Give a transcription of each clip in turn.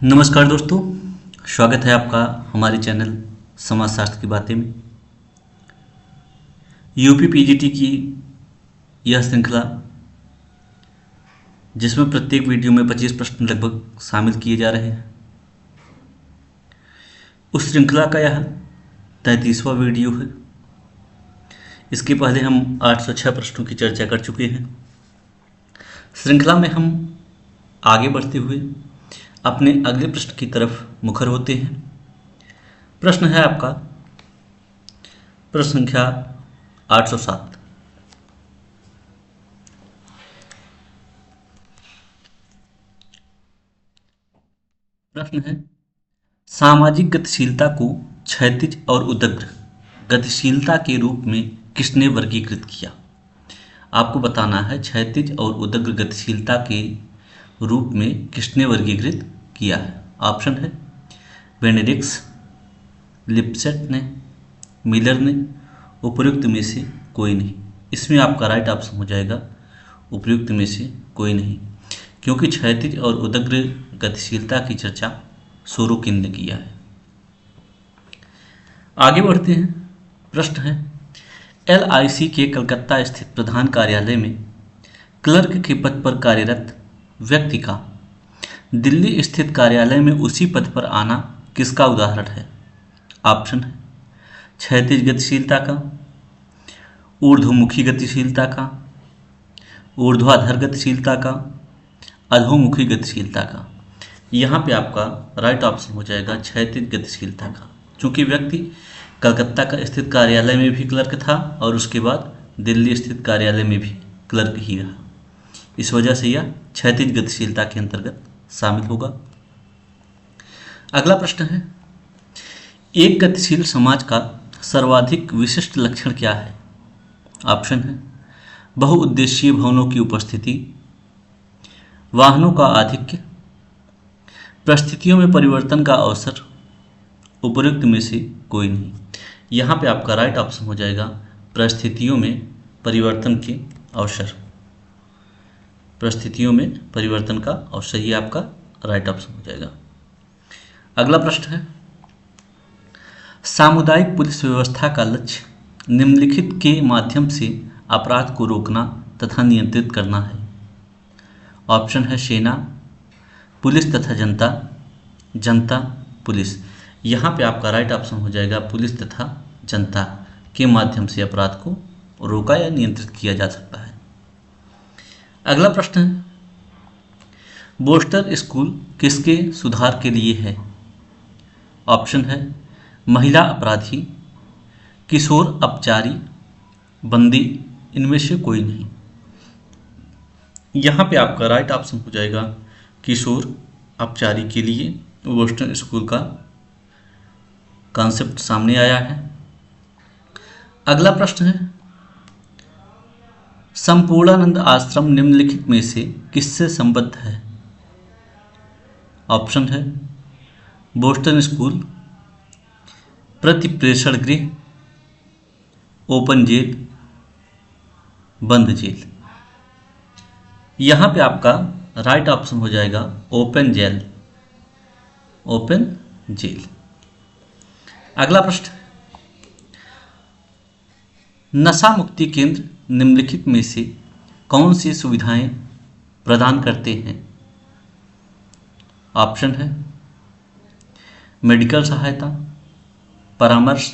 नमस्कार दोस्तों, स्वागत है आपका हमारे चैनल समाजशास्त्र की बातें में। यूपी पीजीटी की यह श्रृंखला, जिसमें प्रत्येक वीडियो में 25 प्रश्न लगभग शामिल किए जा रहे हैं, उस श्रृंखला का यह 33वां वीडियो है। इसके पहले हम 806 प्रश्नों की चर्चा कर चुके हैं। श्रृंखला में हम आगे बढ़ते हुए अपने अगले प्रश्न की तरफ मुखर होते हैं। प्रश्न है आपका प्रश्न संख्या 807। प्रश्न है, सामाजिक गतिशीलता को क्षैतिज और उदग्र गतिशीलता के रूप में किसने वर्गीकृत किया? आपको बताना है क्षैतिज और उदग्र गतिशीलता के रूप में किसने वर्गीकृत किया है। ऑप्शन है बेनेडिक्ट, लिपसेट ने, मिलर ने, उपयुक्त में से कोई नहीं। इसमें आपका राइट ऑप्शन हो जाएगा उपयुक्त में से कोई नहीं, क्योंकि क्षैतिज और उदग्र गतिशीलता की चर्चा सोरोकिन ने किया है। आगे बढ़ते हैं। प्रश्न है, LIC के कलकत्ता स्थित प्रधान कार्यालय में क्लर्क के पद पर कार्यरत व्यक्ति का दिल्ली स्थित कार्यालय में उसी पद पर आना किसका उदाहरण है? ऑप्शन है क्षैतिज गतिशीलता का, ऊर्ध्वमुखी गतिशीलता का, ऊर्ध्वाधर गतिशीलता का, अधोमुखी गतिशीलता का। यहाँ पे आपका राइट ऑप्शन हो जाएगा क्षैतिज गतिशीलता का, क्योंकि व्यक्ति कलकत्ता का स्थित कार्यालय में भी क्लर्क था और उसके बाद दिल्ली स्थित कार्यालय में भी क्लर्क ही रहा। इस वजह से यह क्षैतिज गतिशीलता के अंतर्गत शामिल होगा। अगला प्रश्न है, एक गतिशील समाज का सर्वाधिक विशिष्ट लक्षण क्या है? ऑप्शन है बहुउद्देशीय भवनों की उपस्थिति, वाहनों का आधिक्य, परिस्थितियों में परिवर्तन का अवसर, उपयुक्त में से कोई नहीं। यहाँ पे आपका राइट ऑप्शन हो जाएगा परिस्थितियों में परिवर्तन के अवसर। परिस्थितियों में परिवर्तन का अवसर, ये आपका राइट ऑप्शन हो जाएगा। अगला प्रश्न है, सामुदायिक पुलिस व्यवस्था का लक्ष्य निम्नलिखित के माध्यम से अपराध को रोकना तथा नियंत्रित करना है। ऑप्शन है सेना, पुलिस तथा जनता, जनता, पुलिस। यहाँ पे आपका राइट ऑप्शन हो जाएगा पुलिस तथा जनता के माध्यम से अपराध को रोका या नियंत्रित किया जा सकता है। अगला प्रश्न है, बोस्टर स्कूल किसके सुधार के लिए है? ऑप्शन है महिला अपराधी, किशोर अपचारी, बंदी, इनमें से कोई नहीं। यहाँ पे आपका राइट ऑप्शन हो जाएगा किशोर अपचारी के लिए बोस्टन स्कूल का कॉन्सेप्ट सामने आया है। अगला प्रश्न है, संपूर्णानंद आश्रम निम्नलिखित में से किससे संबद्ध है? ऑप्शन है बोस्टन स्कूल, प्रतिप्रेषण गृह, ओपन जेल, बंद जेल। यहाँ पे आपका राइट ऑप्शन हो जाएगा ओपन जेल, ओपन जेल। अगला प्रश्न, नशा मुक्ति केंद्र निम्नलिखित में से कौन सी सुविधाएं प्रदान करते हैं? ऑप्शन है मेडिकल सहायता, परामर्श,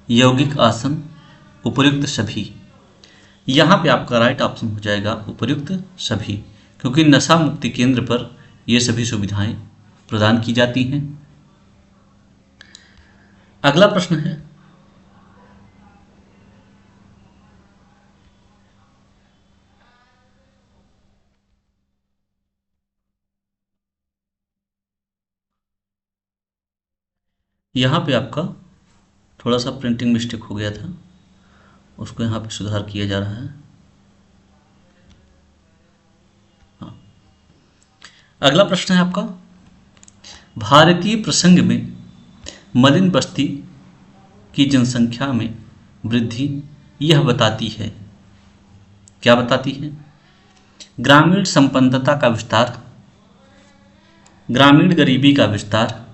यौगिक आसन, उपयुक्त सभी। यहाँ पे आपका राइट ऑप्शन हो जाएगा उपयुक्त सभी, क्योंकि नशा मुक्ति केंद्र पर ये सभी सुविधाएं प्रदान की जाती हैं। अगला प्रश्न है, यहाँ पे आपका थोड़ा सा प्रिंटिंग मिस्टेक हो गया था, उसको यहाँ पे सुधार किया जा रहा है। हाँ। अगला प्रश्न है आपका, भारतीय प्रसंग में मलिन बस्ती की जनसंख्या में वृद्धि यह बताती है, क्या बताती है? ग्रामीण संपन्नता का विस्तार, ग्रामीण गरीबी का विस्तार,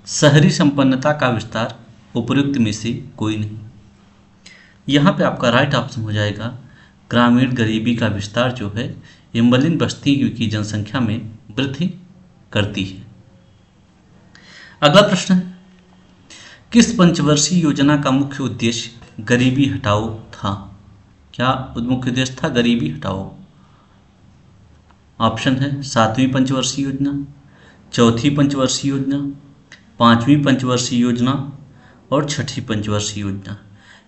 शहरी संपन्नता का विस्तार, उपयुक्त में से कोई नहीं। यहाँ पे आपका राइट ऑप्शन हो जाएगा ग्रामीण गरीबी का विस्तार जो है ये मलिन बस्ती की जनसंख्या में वृद्धि करती है। अगला प्रश्न है, किस पंचवर्षीय योजना का मुख्य उद्देश्य गरीबी हटाओ था? क्या मुख्य उद्देश्य था गरीबी हटाओ? ऑप्शन है 7वीं पंचवर्षीय योजना, चौथी पंचवर्षीय योजना, 5वीं पंचवर्षीय योजना और 6ठी पंचवर्षीय योजना।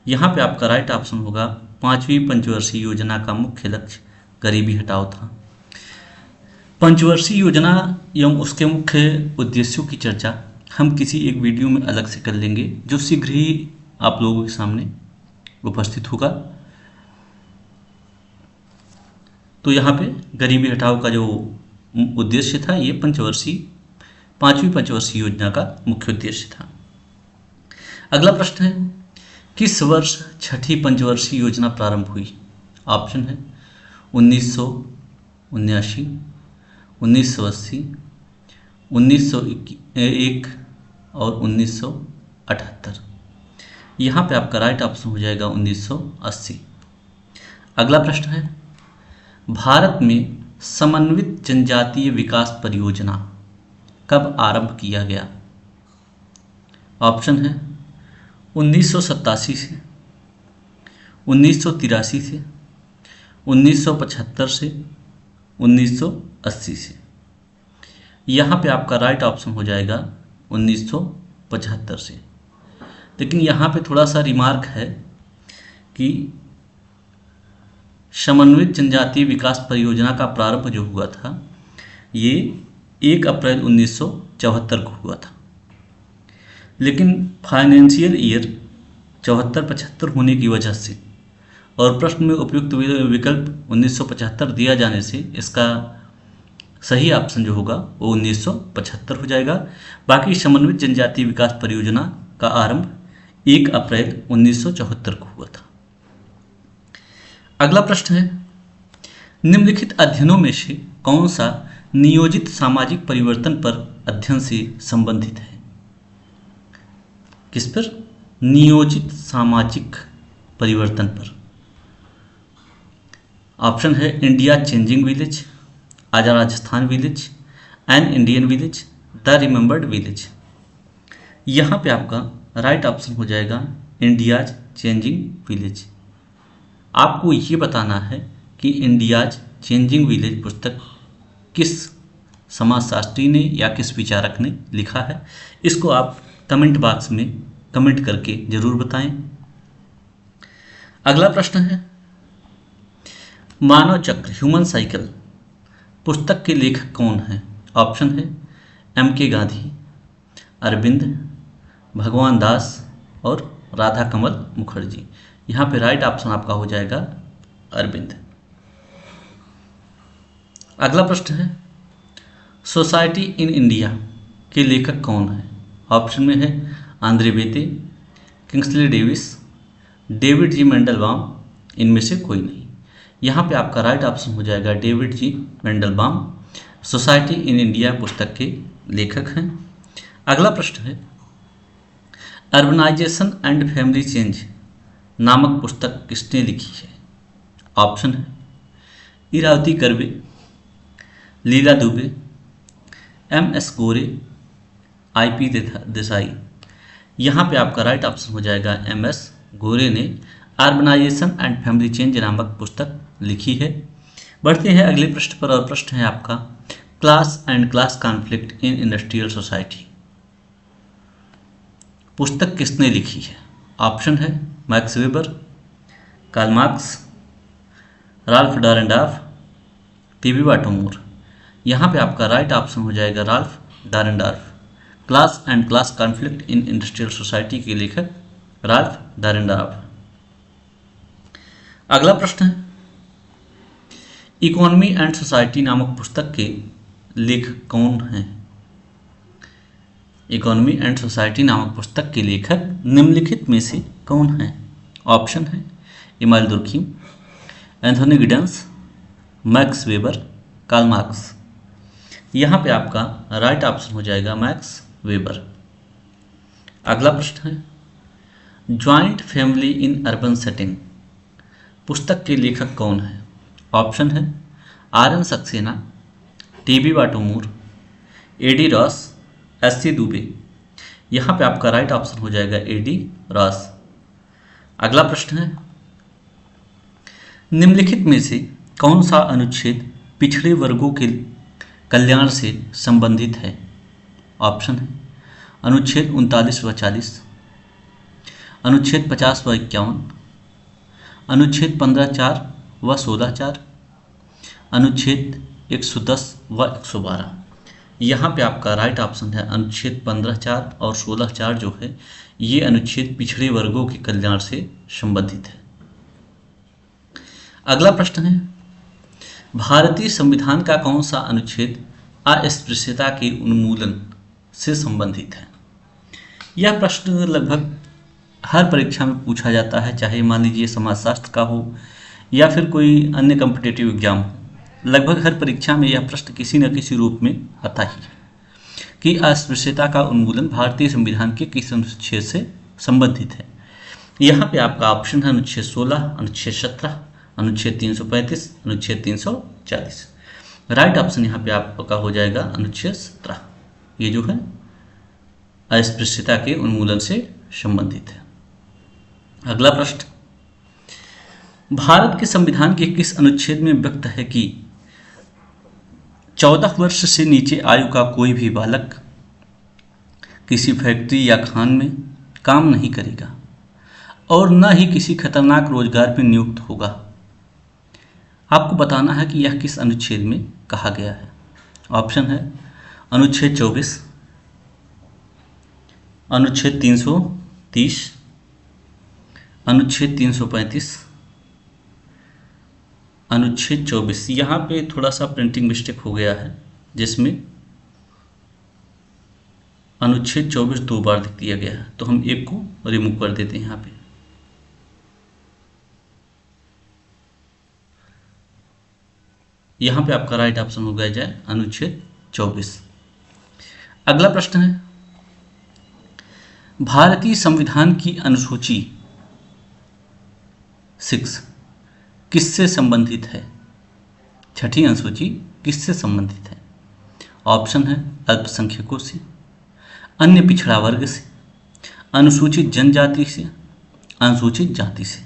यहाँ पे आपका राइट ऑप्शन होगा 5वीं पंचवर्षीय योजना का मुख्य लक्ष्य गरीबी हटाओ था। पंचवर्षीय योजना एवं उसके मुख्य उद्देश्यों की चर्चा हम किसी एक वीडियो में अलग से कर लेंगे जो शीघ्र ही आप लोगों के सामने उपस्थित होगा। तो यहाँ पे गरीबी हटाओ का जो उद्देश्य था ये 5वीं पंचवर्षीय योजना का मुख्य उद्देश्य था। अगला प्रश्न है, किस वर्ष 6ठी पंचवर्षीय योजना प्रारंभ हुई? ऑप्शन है 1979, 1980, 1901 और 1978। यहाँ पे आपका राइट ऑप्शन हो जाएगा 1980। अगला प्रश्न है, भारत में समन्वित जनजातीय विकास परियोजना कब आरंभ किया गया? ऑप्शन है 1987 से, 1983 से, 1975 से, 1980 से। यहाँ पे आपका राइट ऑप्शन हो जाएगा 1975 से। लेकिन यहाँ पे थोड़ा सा रिमार्क है कि समन्वित जनजातीय विकास परियोजना का प्रारंभ जो हुआ था ये 1 अप्रैल 1974 को हुआ था, लेकिन फाइनेंशियल ईयर 74-75 होने की वजह से और प्रश्न में उपयुक्त विकल्प 1975 दिया जाने से इसका सही ऑप्शन जो होगा वो 1975 हो जाएगा। बाकी समन्वित जनजातीय विकास परियोजना का आरंभ 1 अप्रैल 1974 को हुआ था। अगला प्रश्न है, निम्नलिखित अध्ययनों में से कौन सा नियोजित सामाजिक परिवर्तन पर अध्ययन से संबंधित है? किस पर? नियोजित सामाजिक परिवर्तन पर। ऑप्शन है इंडिया चेंजिंग विलेज, आज Rajasthan village, an Indian village, the remembered village. यहाँ पे आपका राइट ऑप्शन हो जाएगा इंडिया चेंजिंग विलेज। आपको ये बताना है कि इंडिया चेंजिंग विलेज पुस्तक किस समाजशास्त्री ने या किस विचारक ने लिखा है, इसको आप कमेंट बॉक्स में कमेंट करके जरूर बताएं। अगला प्रश्न है, मानव चक्र ह्यूमन साइकिल पुस्तक के लेखक कौन है? ऑप्शन है M.K. गांधी, अरविंद, भगवान दास और राधा कमल मुखर्जी। यहाँ पे राइट ऑप्शन आपका हो जाएगा अरविंद। अगला प्रश्न है, सोसाइटी इन इंडिया के लेखक कौन है? ऑप्शन में है Andre Beteille, Kingsley Davis, David G Mandelbaum, इनमें से कोई नहीं। यहाँ पे आपका राइट ऑप्शन हो जाएगा David G Mandelbaum society in India पुस्तक के लेखक हैं। अगला प्रश्न है, अर्बनाइजेशन एंड फैमिली चेंज नामक पुस्तक किसने लिखी है? ऑप्शन है इरावती कर्वे, लीला दुबे, M.S. गोरे, I.P. देसाई। यहाँ पे आपका राइट ऑप्शन हो जाएगा M.S. गोरे ने अर्बनाइजेशन एंड फैमिली चेंज नामक पुस्तक लिखी है। बढ़ते हैं अगले प्रश्न पर और प्रश्न है आपका, class and class conflict in industrial society पुस्तक किसने लिखी है? ऑप्शन है Max Weber, Karl Marx, Ralph Dahrendorf, T.B. Bottomore. यहाँ पे आपका राइट ऑप्शन हो जाएगा Ralph Dahrendorf. Class and class conflict in industrial society के लेखक राल्फ डारेंडॉर्फ। अगला प्रश्न है, इकोनॉमी एंड सोसाइटी नामक पुस्तक के लेखक कौन हैं? इकोनॉमी एंड सोसाइटी नामक पुस्तक के लेखक निम्नलिखित में से कौन हैं? ऑप्शन है Emile Durkheim, Anthony Giddens, Max Weber, Karl Marx. यहाँ पे आपका राइट ऑप्शन हो जाएगा मैक्स वेबर। अगला प्रश्न है joint family in urban setting पुस्तक के लेखक कौन है? ऑप्शन है R N Saxena, T B Bottomore, A D Ross, S C Dube. यहाँ पे आपका राइट ऑप्शन हो जाएगा ए डी रॉस। अगला प्रश्न है निम्नलिखित में से कौन सा अनुच्छेद पिछड़े वर्गों के कल्याण से संबंधित है? ऑप्शन है अनुच्छेद 39 व 40, अनुच्छेद 50 व 51, अनुच्छेद 15(4) व 16(4, अनुच्छेद 110 व 112। यहाँ पे आपका राइट ऑप्शन है अनुच्छेद 15(4) और 16(4 जो है ये अनुच्छेद पिछड़े वर्गों के कल्याण से संबंधित है। अगला प्रश्न है भारतीय संविधान का कौन सा अनुच्छेद अस्पृश्यता के उन्मूलन से संबंधित है? यह प्रश्न लगभग हर परीक्षा में पूछा जाता है, चाहे मान लीजिए समाजशास्त्र का हो या फिर कोई अन्य कॉम्पिटिटिव एग्जाम हो। लगभग हर परीक्षा में यह प्रश्न किसी न किसी रूप में आता ही है कि अस्पृश्यता का उन्मूलन भारतीय संविधान के किस अनुच्छेद से संबंधित है। यहाँ पे आपका ऑप्शन है अनुच्छेद 16, अनुच्छेद 17, अनुच्छेद 335, अनुच्छेद 340। राइट ऑप्शन यहाँ पे आपका हो जाएगा अनुच्छेद 17, ये जो है अस्पृश्यता के उन्मूलन से संबंधित है। अगला प्रश्न भारत के संविधान के किस अनुच्छेद में व्यक्त है कि 14 वर्ष से नीचे आयु का कोई भी बालक किसी फैक्ट्री या खान में काम नहीं करेगा और न ही किसी खतरनाक रोजगार में नियुक्त होगा? आपको बताना है कि यह किस अनुच्छेद में कहा गया है। ऑप्शन है अनुच्छेद 24, अनुच्छेद 330, अनुच्छेद 335, अनुच्छेद 24। यहाँ पे थोड़ा सा प्रिंटिंग मिस्टेक हो गया है जिसमें अनुच्छेद 24 दो बार लिख दिया गया है, तो हम एक को रिमूव कर देते हैं। यहाँ पे आपका राइट ऑप्शन हो गया जाए अनुच्छेद 24। अगला प्रश्न है भारतीय संविधान की अनुसूची 6 किससे संबंधित है? छठी अनुसूची किससे संबंधित है? ऑप्शन है अल्पसंख्यकों से, अन्य पिछड़ा वर्ग से, अनुसूचित जनजाति से, अनुसूचित जाति से।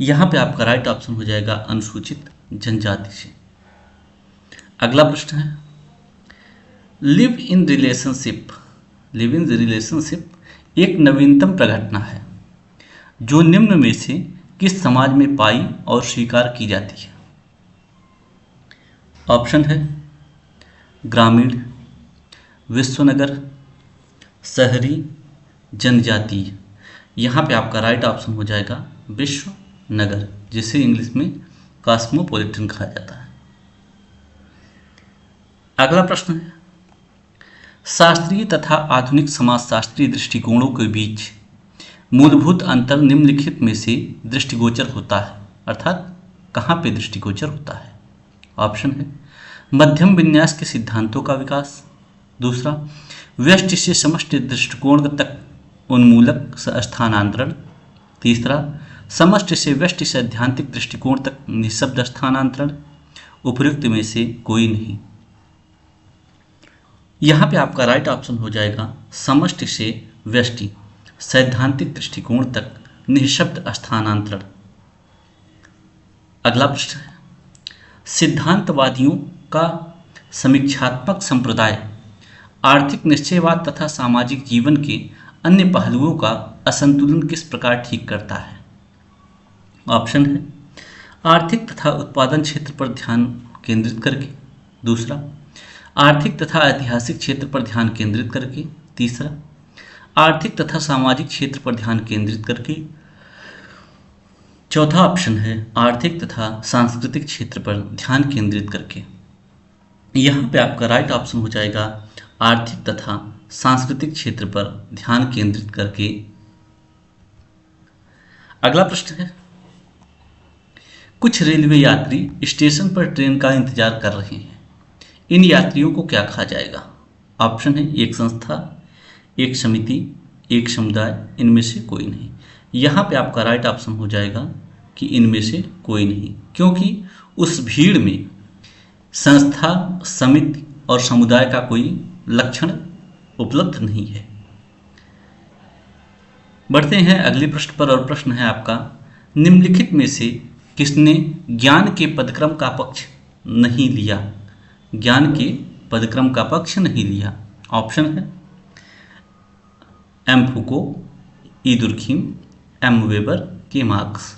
यहाँ पे आपका राइट ऑप्शन हो जाएगा अनुसूचित जनजाति से। अगला प्रश्न है लिव इन रिलेशनशिप एक नवीनतम प्रघटना है जो निम्न में से किस समाज में पाई और स्वीकार की जाती है? ऑप्शन है ग्रामीण, विश्वनगर, शहरी, जनजातीय। यहाँ पे आपका राइट ऑप्शन हो जाएगा विश्वनगर, जिसे इंग्लिश में कॉस्मोपॉलिटन कहा जाता है। अगला प्रश्न है शास्त्रीय तथा आधुनिक समाजशास्त्रीय दृष्टिकोणों के बीच मूलभूत अंतर निम्नलिखित में से दृष्टिगोचर होता है, अर्थात कहाँ पे दृष्टिगोचर होता है? ऑप्शन है मध्यम विन्यास के सिद्धांतों का विकास, दूसरा व्यष्टि से समष्टि दृष्टिकोण तक उन्मूलक स्थानांतरण, तीसरा समष्टि से व्यष्टि सैद्धांतिक दृष्टिकोण तक निःशब्द स्थानांतरण, उपयुक्त में से कोई नहीं। यहाँ पे आपका राइट ऑप्शन हो जाएगा समष्टि से व्यष्टि सैद्धांतिक दृष्टिकोण तक निःशब्द स्थानांतरण। अगला प्रश्न है सिद्धांतवादियों का समीक्षात्मक संप्रदाय आर्थिक निश्चयवाद तथा सामाजिक जीवन के अन्य पहलुओं का असंतुलन किस प्रकार ठीक करता है? ऑप्शन है आर्थिक तथा उत्पादन क्षेत्र पर ध्यान केंद्रित करके, दूसरा आर्थिक तथा ऐतिहासिक क्षेत्र पर ध्यान केंद्रित करके, तीसरा आर्थिक तथा सामाजिक क्षेत्र पर ध्यान केंद्रित करके, चौथा ऑप्शन है आर्थिक तथा सांस्कृतिक क्षेत्र पर ध्यान केंद्रित करके। यहाँ पे आपका राइट ऑप्शन हो जाएगा आर्थिक तथा सांस्कृतिक क्षेत्र पर ध्यान केंद्रित करके। अगला प्रश्न है कुछ रेलवे यात्री स्टेशन पर ट्रेन का इंतजार कर रहे हैं, इन यात्रियों को क्या कहा जाएगा? ऑप्शन है एक संस्था, एक समिति, एक समुदाय, इनमें से कोई नहीं। यहाँ पे आपका राइट ऑप्शन हो जाएगा कि इनमें से कोई नहीं, क्योंकि उस भीड़ में संस्था, समिति और समुदाय का कोई लक्षण उपलब्ध नहीं है। बढ़ते हैं अगले प्रश्न पर, और प्रश्न है आपका, निम्नलिखित में से किसने ज्ञान के पदक्रम का पक्ष नहीं लिया? ज्ञान के पदक्रम का पक्ष नहीं लिया। ऑप्शन है एम फूको, ई दुर्खीम, एम वेबर, के मार्क्स।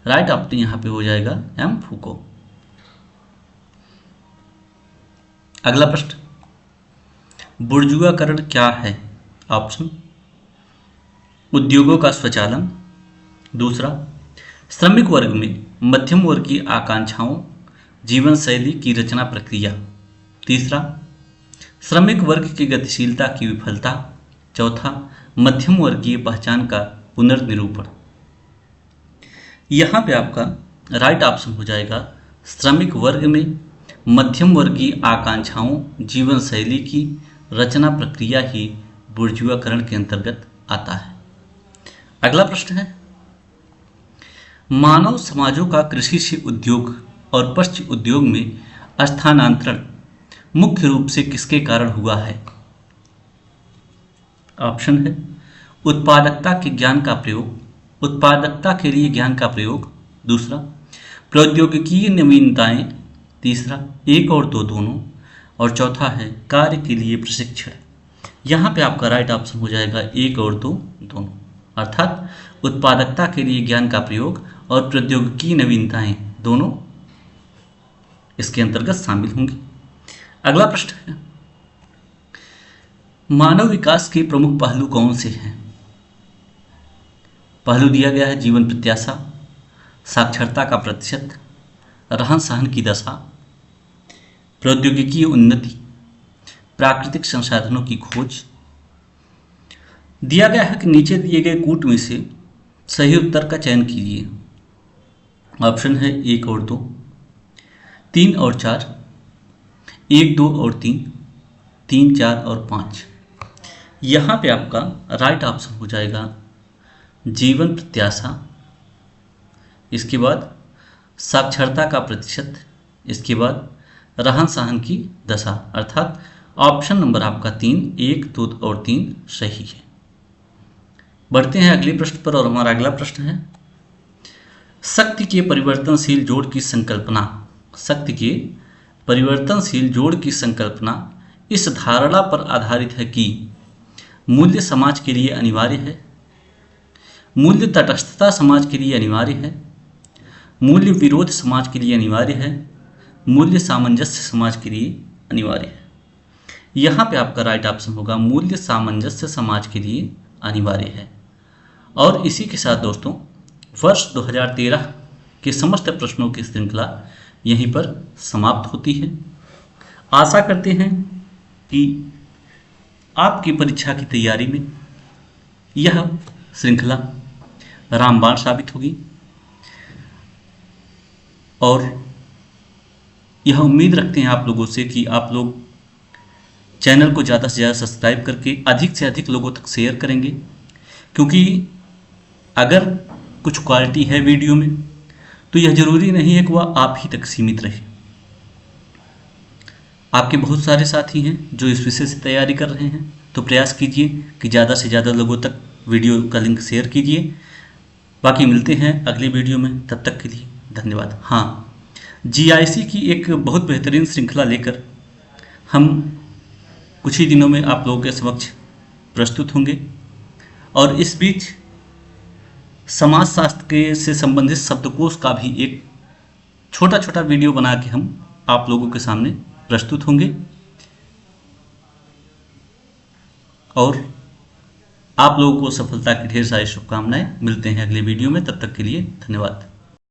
राइट ऑप्शन यहाँ पे हो जाएगा एम फूको। अगला प्रश्न, बुर्जुआकरण क्या है? ऑप्शन उद्योगों का स्वचालन, दूसरा श्रमिक वर्ग में मध्यम वर्ग की आकांक्षाओं जीवन शैली की रचना प्रक्रिया, तीसरा श्रमिक वर्ग की गतिशीलता की विफलता, चौथा मध्यम वर्गीय पहचान का पुनर्निरूपण। यहाँ पे आपका राइट ऑप्शन हो जाएगा श्रमिक वर्ग में मध्यम वर्गीय आकांक्षाओं जीवन शैली की रचना प्रक्रिया ही बुर्जुआकरण के अंतर्गत आता है। अगला प्रश्न है, मानव समाजों का कृषि से उद्योग और पश्च उद्योग में स्थानांतरण मुख्य रूप से किसके कारण हुआ है? ऑप्शन है उत्पादकता के ज्ञान का प्रयोग, उत्पादकता के लिए ज्ञान का प्रयोग, दूसरा प्रौद्योगिकीय नवीनताएं, तीसरा एक और दो दोनों, और चौथा है कार्य के लिए प्रशिक्षण। यहाँ पे आपका राइट ऑप्शन हो जाएगा एक और दो दोनों, अर्थात उत्पादकता के लिए ज्ञान का प्रयोग और प्रौद्योगिकी नवीनताएं दोनों इसके अंतर्गत शामिल होंगी। अगला प्रश्न है, मानव विकास के प्रमुख पहलू कौन से हैं? पहलू दिया गया है जीवन प्रत्याशा, साक्षरता का प्रतिशत, रहन सहन की दशा, प्रौद्योगिकी उन्नति, प्राकृतिक संसाधनों की खोज। दिया गया है कि नीचे दिए गए कूट में से सही उत्तर का चयन कीजिए। ऑप्शन है एक और दो, तीन और चार, एक दो और तीन, तीन चार और पाँच। यहाँ पे आपका राइट ऑप्शन हो जाएगा जीवन प्रत्याशा, इसके बाद साक्षरता का प्रतिशत, इसके बाद रहन सहन की दशा, अर्थात ऑप्शन नंबर आपका तीन, एक दो और तीन सही है। बढ़ते हैं अगले प्रश्न पर, और हमारा अगला प्रश्न है, शक्ति के परिवर्तनशील जोड़ की संकल्पना, शक्ति के परिवर्तनशील जोड़ की संकल्पना इस धारणा पर आधारित है कि मूल्य समाज के लिए अनिवार्य है, मूल्य तटस्थता समाज के लिए अनिवार्य है, मूल्य विरोध समाज के लिए अनिवार्य है, मूल्य सामंजस्य समाज के लिए अनिवार्य है। यहाँ पे आपका राइट ऑप्शन होगा मूल्य सामंजस्य समाज के लिए अनिवार्य है। और इसी के साथ दोस्तों वर्ष 2013 के समस्त प्रश्नों की श्रृंखला यहीं पर समाप्त होती है। आशा करते हैं कि आपकी परीक्षा की तैयारी में यह श्रृंखला रामबाण साबित होगी, और यह उम्मीद रखते हैं आप लोगों से कि आप लोग चैनल को ज़्यादा से ज़्यादा सब्सक्राइब करके अधिक से अधिक लोगों तक शेयर करेंगे, क्योंकि अगर कुछ क्वालिटी है वीडियो में तो यह ज़रूरी नहीं है कि वह आप ही तक सीमित रहे। आपके बहुत सारे साथी हैं जो इस विषय से तैयारी कर रहे हैं, तो प्रयास कीजिए कि ज़्यादा से ज़्यादा लोगों तक वीडियो का लिंक शेयर कीजिए। बाकी मिलते हैं अगली वीडियो में, तब तक के लिए धन्यवाद। हाँ, GIC की एक बहुत बेहतरीन श्रृंखला लेकर हम कुछ ही दिनों में आप लोगों के समक्ष प्रस्तुत होंगे, और इस बीच समाजशास्त्र के से संबंधित शब्दकोश का भी एक छोटा छोटा वीडियो बना के हम आप लोगों के सामने प्रस्तुत होंगे, और आप लोगों को सफलता की ढेर सारी शुभकामनाएं। मिलते हैं अगले वीडियो में, तब तक के लिए धन्यवाद।